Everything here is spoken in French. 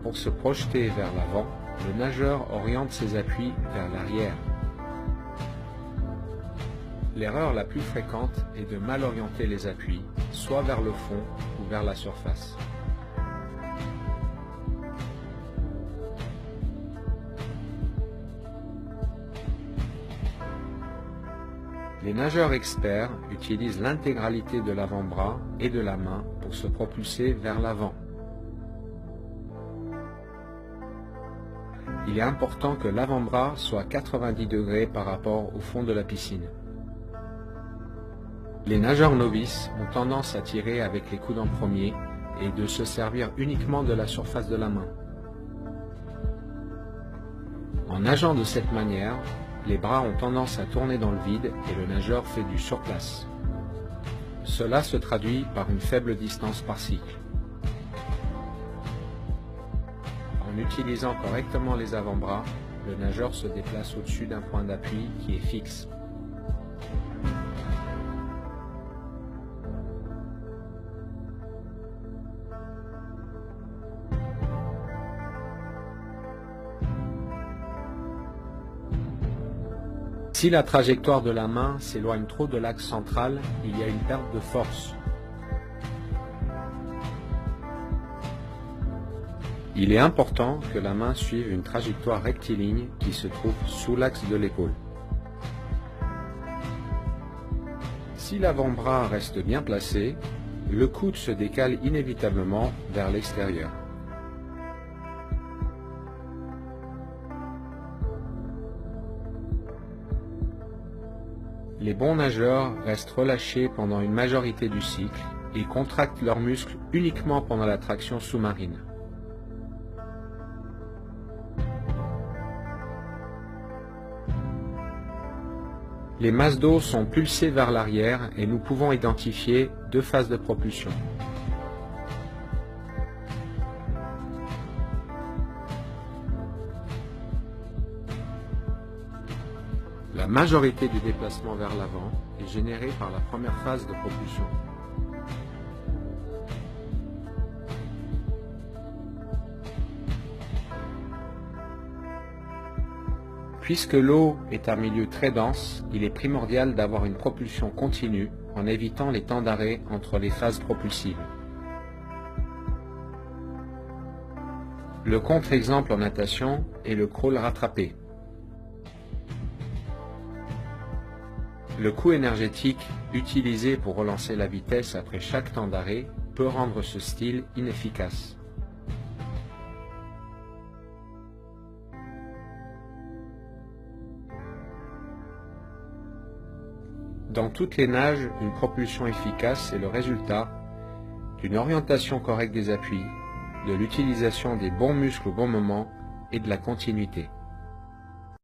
Pour se projeter vers l'avant, le nageur oriente ses appuis vers l'arrière. L'erreur la plus fréquente est de mal orienter les appuis, soit vers le fond ou vers la surface. Les nageurs experts utilisent l'intégralité de l'avant-bras et de la main pour se propulser vers l'avant. Il est important que l'avant-bras soit 90 degrés par rapport au fond de la piscine. Les nageurs novices ont tendance à tirer avec les coudes en premier et de se servir uniquement de la surface de la main. En nageant de cette manière, les bras ont tendance à tourner dans le vide et le nageur fait du surplace. Cela se traduit par une faible distance par cycle. En utilisant correctement les avant-bras, le nageur se déplace au-dessus d'un point d'appui qui est fixe. Si la trajectoire de la main s'éloigne trop de l'axe central, il y a une perte de force. Il est important que la main suive une trajectoire rectiligne qui se trouve sous l'axe de l'épaule. Si l'avant-bras reste bien placé, le coude se décale inévitablement vers l'extérieur. Les bons nageurs restent relâchés pendant une majorité du cycle et contractent leurs muscles uniquement pendant la traction sous-marine. Les masses d'eau sont pulsées vers l'arrière et nous pouvons identifier deux phases de propulsion. La majorité du déplacement vers l'avant est générée par la première phase de propulsion. Puisque l'eau est un milieu très dense, il est primordial d'avoir une propulsion continue en évitant les temps d'arrêt entre les phases propulsives. Le contre-exemple en natation est le crawl rattrapé. Le coût énergétique utilisé pour relancer la vitesse après chaque temps d'arrêt peut rendre ce style inefficace. Dans toutes les nages, une propulsion efficace est le résultat d'une orientation correcte des appuis, de l'utilisation des bons muscles au bon moment et de la continuité.